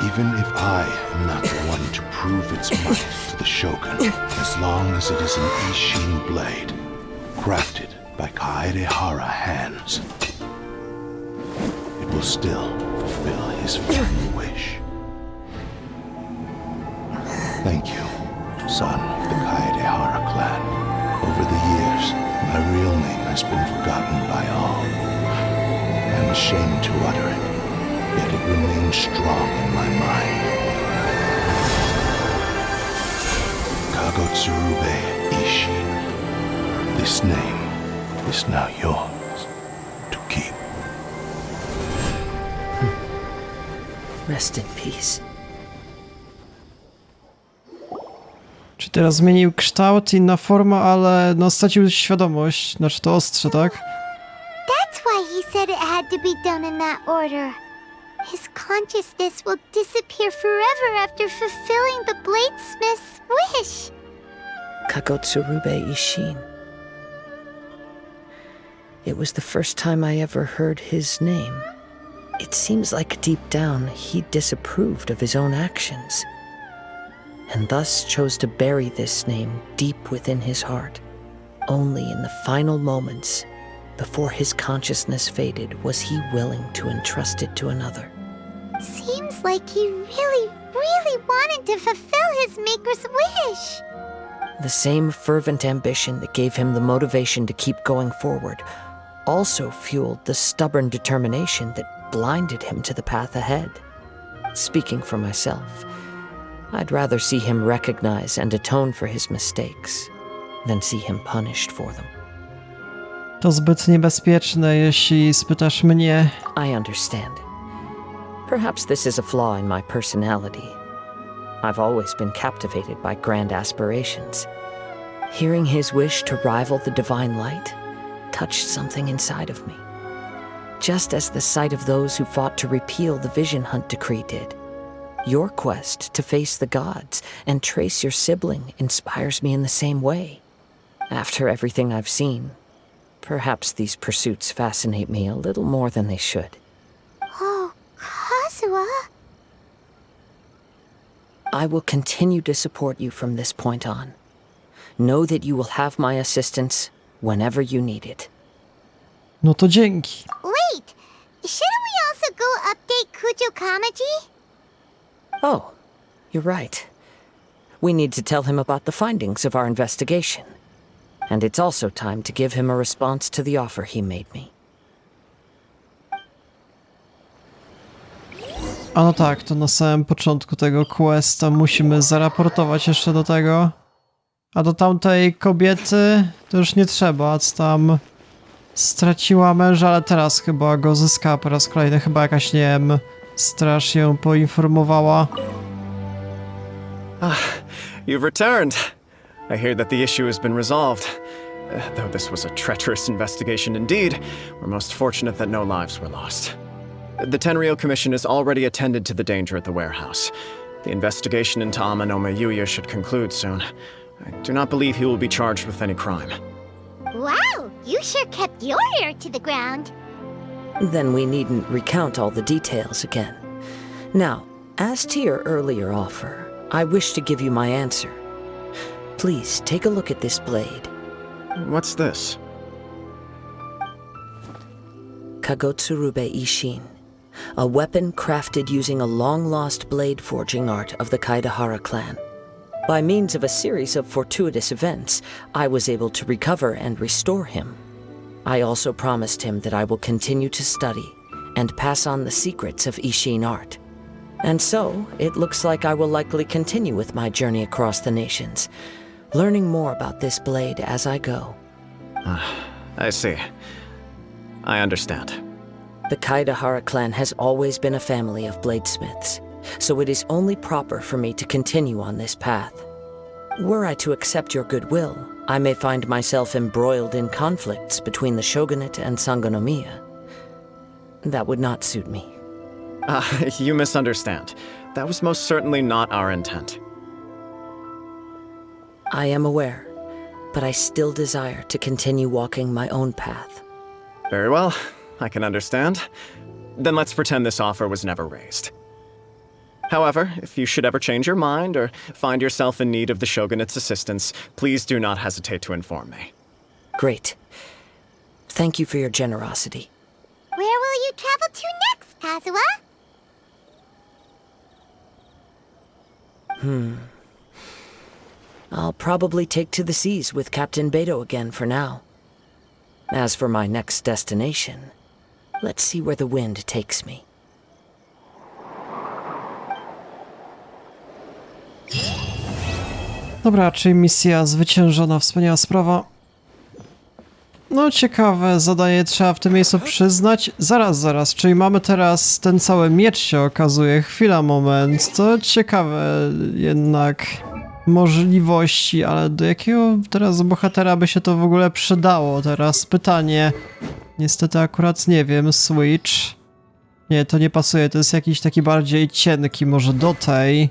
Even if I am not the one to prove its might to the Shogun, as long as it is an Ishin blade, crafted by Kaedehara hands, it will still fulfill his very wish. Thank you, son of the Kaedehara clan. Over the years, my real name has been forgotten by all. I'm ashamed to utter it, yet it remains strong in my mind. Kagotsurube Ishin. This name is now yours to keep. Rest in peace. Czy teraz zmienił kształt, inna forma, ale no stracił świadomość, znaczy to ostrze, tak? That's why he said it had to be done in that order. His consciousness will disappear forever after fulfilling the bladesmith's wish. Kagotsurube Ishin. It was the first time I ever heard his name. It seems like deep down he disapproved of his own actions, and thus chose to bury this name deep within his heart. Only in the final moments, before his consciousness faded, was he willing to entrust it to another. Seems like he really, really wanted to fulfill his maker's wish. The same fervent ambition that gave him the motivation to keep going forward also fueled the stubborn determination that blinded him to the path ahead. Speaking for myself, I'd rather see him recognize and atone for his mistakes than see him punished for them. To zbyt niebezpieczne, jeśli spytasz mnie. I understand. Perhaps this is a flaw in my personality. I've always been captivated by grand aspirations. Hearing his wish to rival the divine light touched something inside of me, just as the sight of those who fought to repeal the Vision Hunt decree did. Your quest to face the gods and trace your sibling inspires me in the same way. After everything I've seen, perhaps these pursuits fascinate me a little more than they should. Oh, Kazuha. I will continue to support you from this point on. Know that you will have my assistance whenever you need it. No to dzięki. Wait, shouldn't we also go update Kujo Kamaji? Oh, you're right. We need to tell him about the findings of our investigation. And it's also time to give him a response to the offer he made me. A no tak, to na samym początku tego questa musimy zaraportować jeszcze do tego. A do tamtej kobiety to już nie trzeba, co tam straciła męża, ale teraz chyba go zyskała po raz kolejny. Chyba jakaś, nie wiem, straż ją poinformowała. You've returned. I hear that the issue has been resolved. Though this was a treacherous investigation indeed, we're most fortunate that no lives were lost. The Tenryou Commission has already attended to the danger at the warehouse. The investigation into Amanome Yuya should conclude soon. I do not believe he will be charged with any crime. Wow, you sure kept your ear to the ground. Then we needn't recount all the details again. Now, as to your earlier offer, I wish to give you my answer. Please take a look at this blade. What's this? Kagotsurube Ishin, a weapon crafted using a long-lost blade forging art of the Kaedehara clan. By means of a series of fortuitous events, I was able to recover and restore him. I also promised him that I will continue to study and pass on the secrets of Ishin art. And so, it looks like I will likely continue with my journey across the nations, learning more about this blade as I go. I see. I understand. The Kaedehara clan has always been a family of bladesmiths, so it is only proper for me to continue on this path. Were I to accept your goodwill, I may find myself embroiled in conflicts between the shogunate and Sangonomiya. That would not suit me. You misunderstand. That was most certainly not our intent. I am aware, but I still desire to continue walking my own path. Very well, I can understand. Then let's pretend this offer was never raised. However, if you should ever change your mind or find yourself in need of the Shogunate's assistance, please do not hesitate to inform me. Great. Thank you for your generosity. Where will you travel to next, Kazuha? I'll probably take to the seas with Captain Beto again for now. As for my next destination, let's see where the wind takes me. Dobra, czyli misja zwyciężona, wspaniała sprawa. No ciekawe, zadanie trzeba w tym miejscu przyznać. Zaraz, czyli mamy teraz ten cały miecz się okazuje. Chwila, moment, to ciekawe jednak możliwości, ale do jakiego teraz bohatera by się to w ogóle przydało? Teraz pytanie. Niestety akurat nie wiem, Switch. Nie, to nie pasuje, to jest jakiś taki bardziej cienki, może do tej.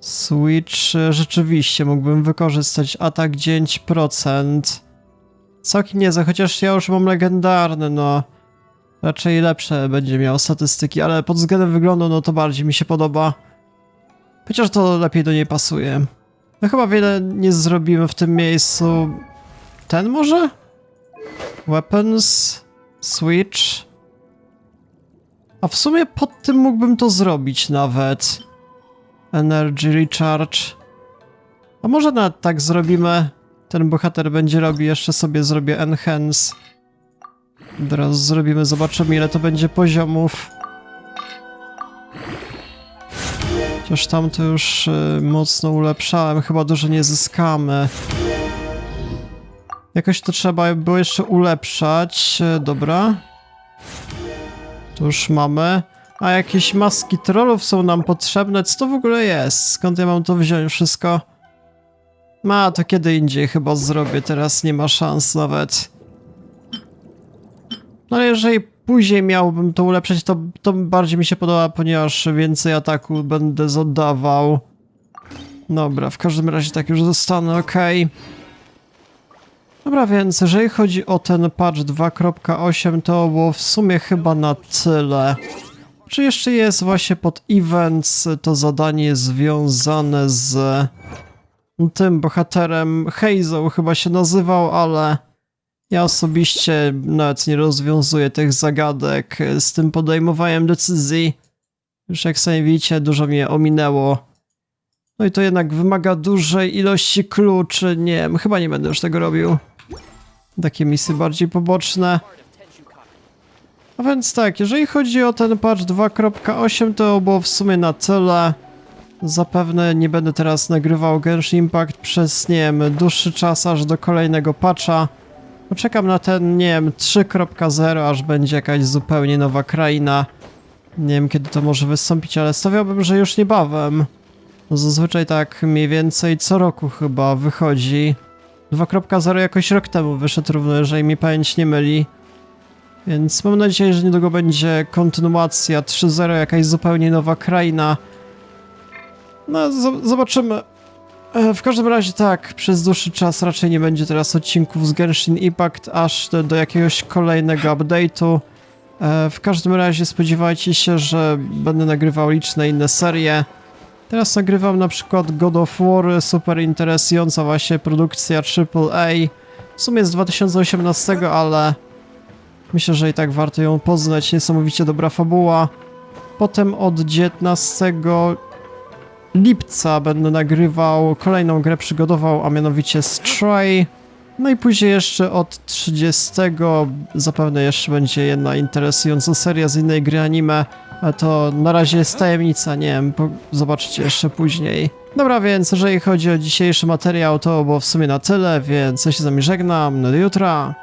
Switch rzeczywiście mógłbym wykorzystać atak 9%. Całkiem niezłe, chociaż ja już mam legendarny, no. Raczej lepsze będzie miał statystyki, ale pod względem wyglądu, no to bardziej mi się podoba. Chociaż to lepiej do niej pasuje. No chyba wiele nie zrobimy w tym miejscu. Ten może? Weapons? Switch? A w sumie pod tym mógłbym to zrobić nawet. Energy Recharge. A może nawet tak zrobimy. Ten bohater będzie robił, jeszcze sobie zrobię Enhance. Teraz zrobimy, zobaczymy ile to będzie poziomów. Chociaż tam to już mocno ulepszałem, chyba dużo nie zyskamy. Jakoś to trzeba było jeszcze ulepszać, dobra. To już mamy. A jakieś maski trollów są nam potrzebne, co to w ogóle jest? Skąd ja mam to wziąć wszystko? To kiedy indziej chyba zrobię, teraz nie ma szans nawet. No ale jeżeli później miałbym to ulepszyć, to bardziej mi się podoba, ponieważ więcej ataku będę zadawał. Dobra, w każdym razie tak już zostanę, okej. Dobra, więc jeżeli chodzi o ten patch 2.8, to było w sumie chyba na tyle. Czy jeszcze jest właśnie pod events to zadanie związane z tym bohaterem, Hazel chyba się nazywał, ale ja osobiście nawet nie rozwiązuję tych zagadek z tym podejmowaniem decyzji. Już jak sami widzicie, dużo mnie ominęło. No i to jednak wymaga dużej ilości kluczy, nie wiem, chyba nie będę już tego robił. Takie misje bardziej poboczne. A więc tak, jeżeli chodzi o ten patch 2.8, to było w sumie na tyle. Zapewne nie będę teraz nagrywał Genshin Impact przez, nie wiem, dłuższy czas aż do kolejnego patcha. Poczekam na ten, nie wiem, 3.0, aż będzie jakaś zupełnie nowa kraina. Nie wiem, kiedy to może wystąpić, ale stawiałbym, że już niebawem. No zazwyczaj tak mniej więcej co roku chyba wychodzi. 2.0 jakoś rok temu wyszedł równo, jeżeli mi pamięć nie myli. Więc mam nadzieję, że niedługo będzie kontynuacja 3.0, jakaś zupełnie nowa kraina. No, zobaczymy. W każdym razie tak, przez dłuższy czas raczej nie będzie teraz odcinków z Genshin Impact, aż do jakiegoś kolejnego update'u. W każdym razie spodziewajcie się, że będę nagrywał liczne inne serie. Teraz nagrywam na przykład God of War, super interesująca właśnie produkcja AAA. W sumie z 2018, ale myślę, że i tak warto ją poznać, niesamowicie dobra fabuła. Potem od 19 lipca będę nagrywał kolejną grę przygodową, a mianowicie Stray. No i później jeszcze od 30 zapewne jeszcze będzie jedna interesująca seria z innej gry anime, ale to na razie jest tajemnica, nie wiem, zobaczycie jeszcze później. Dobra, więc jeżeli chodzi o dzisiejszy materiał, to było w sumie na tyle, więc ja się z wami żegnam, do jutra.